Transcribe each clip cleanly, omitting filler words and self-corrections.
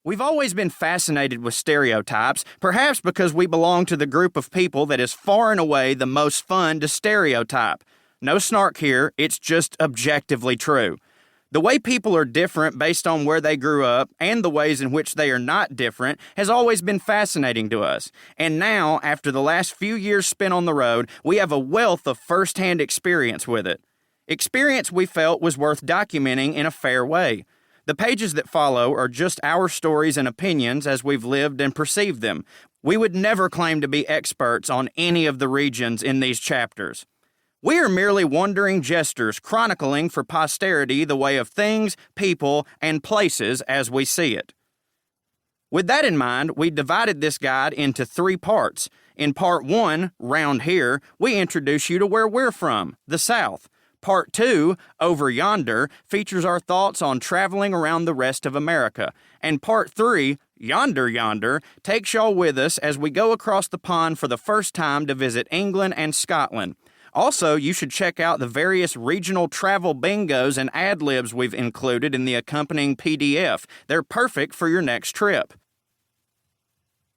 We've always been fascinated with stereotypes, perhaps because we belong to the group of people that is far and away the most fun to stereotype. No snark here, it's just objectively true. The way people are different based on where they grew up and the ways in which they are not different has always been fascinating to us. And now, after the last few years spent on the road, we have a wealth of first-hand experience with it. Experience we felt was worth documenting in a fair way. The pages that follow are just our stories and opinions as we've lived and perceived them. We would never claim to be experts on any of the regions in these chapters. We are merely wandering jesters chronicling for posterity the way of things, people, and places as we see it. With that in mind, we divided this guide into 3 parts. In Part 1, Round Here, we introduce you to where we're from, the South. Part 2, Over Yonder, features our thoughts on traveling around the rest of America. And Part 3, Yonder, takes y'all with us as we go across the pond for the first time to visit England and Scotland. Also, you should check out the various regional travel bingos and ad-libs we've included in the accompanying PDF. They're perfect for your next trip.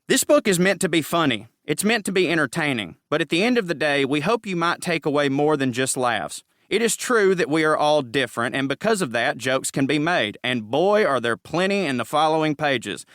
This book is meant to be funny. It's meant to be entertaining. But at the end of the day, we hope you might take away more than just laughs. It is true that we are all different, and because of that, jokes can be made, and boy, are there plenty in the following pages.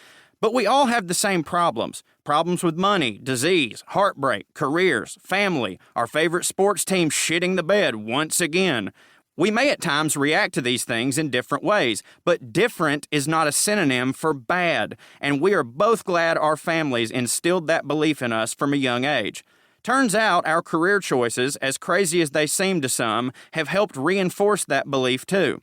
But we all have the same problems. Problems with money, disease, heartbreak, careers, family, our favorite sports team shitting the bed once again. We may at times react to these things in different ways, but different is not a synonym for bad, and we are both glad our families instilled that belief in us from a young age. Turns out our career choices, as crazy as they seem to some, have helped reinforce that belief too.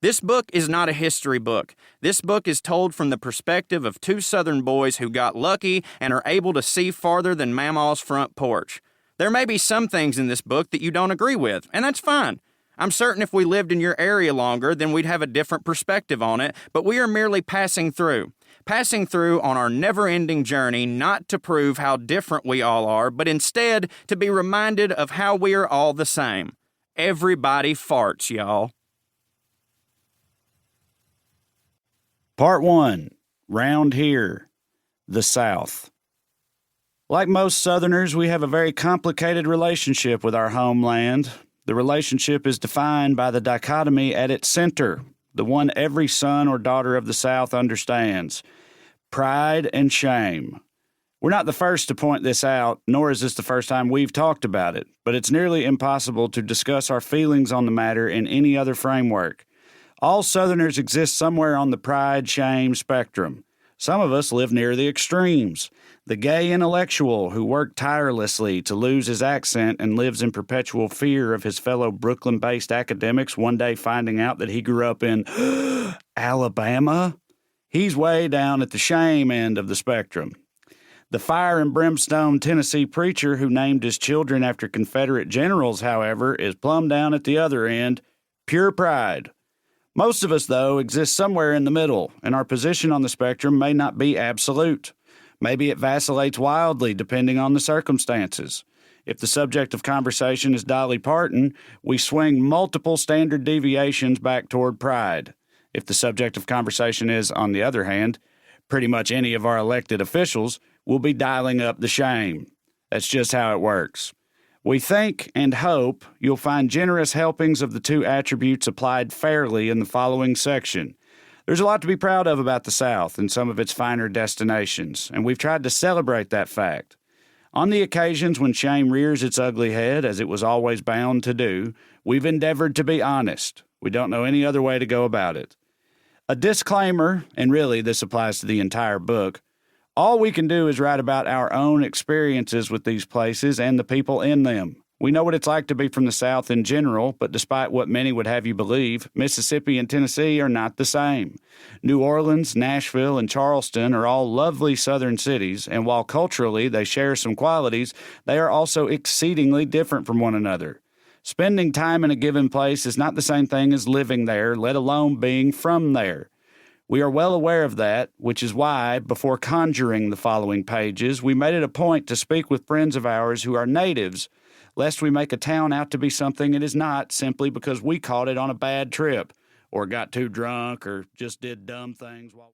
This book is not a history book. This book is told from the perspective of 2 Southern boys who got lucky and are able to see farther than Mama's front porch. There may be some things in this book that you don't agree with, and that's fine. I'm certain if we lived in your area longer, then we'd have a different perspective on it, but we are merely passing through on our never-ending journey, not to prove how different we all are, but instead to be reminded of how we are all the same. Everybody farts, y'all. Part 1, Round Here, the South. Like most Southerners, we have a very complicated relationship with our homeland. The relationship is defined by the dichotomy at its center, the one every son or daughter of the South understands: pride and shame. We're not the first to point this out, nor is this the first time we've talked about it, but it's nearly impossible to discuss our feelings on the matter in any other framework. All Southerners exist somewhere on the pride-shame spectrum. Some of us live near the extremes. The gay intellectual who worked tirelessly to lose his accent and lives in perpetual fear of his fellow Brooklyn-based academics one day finding out that he grew up in Alabama. He's way down at the shame end of the spectrum. The fire and brimstone Tennessee preacher who named his children after Confederate generals, however, is plumb down at the other end, pure pride. Most of us, though, exist somewhere in the middle, and our position on the spectrum may not be absolute. Maybe it vacillates wildly depending on the circumstances. If the subject of conversation is Dolly Parton, we swing multiple standard deviations back toward pride. If the subject of conversation is, on the other hand, pretty much any of our elected officials, we'll be dialing up the shame. That's just how it works. We think and hope you'll find generous helpings of the 2 attributes applied fairly in the following section. There's a lot to be proud of about the South and some of its finer destinations, and we've tried to celebrate that fact. On the occasions when shame rears its ugly head, as it was always bound to do, we've endeavored to be honest. We don't know any other way to go about it. A disclaimer, and really this applies to the entire book, all we can do is write about our own experiences with these places and the people in them. We know what it's like to be from the South in general, but despite what many would have you believe, Mississippi and Tennessee are not the same. New Orleans, Nashville, and Charleston are all lovely Southern cities, and while culturally they share some qualities, they are also exceedingly different from one another. Spending time in a given place is not the same thing as living there, let alone being from there. We are well aware of that, which is why, before conjuring the following pages, we made it a point to speak with friends of ours who are natives, lest we make a town out to be something it is not simply because we caught it on a bad trip, or got too drunk, or just did dumb things while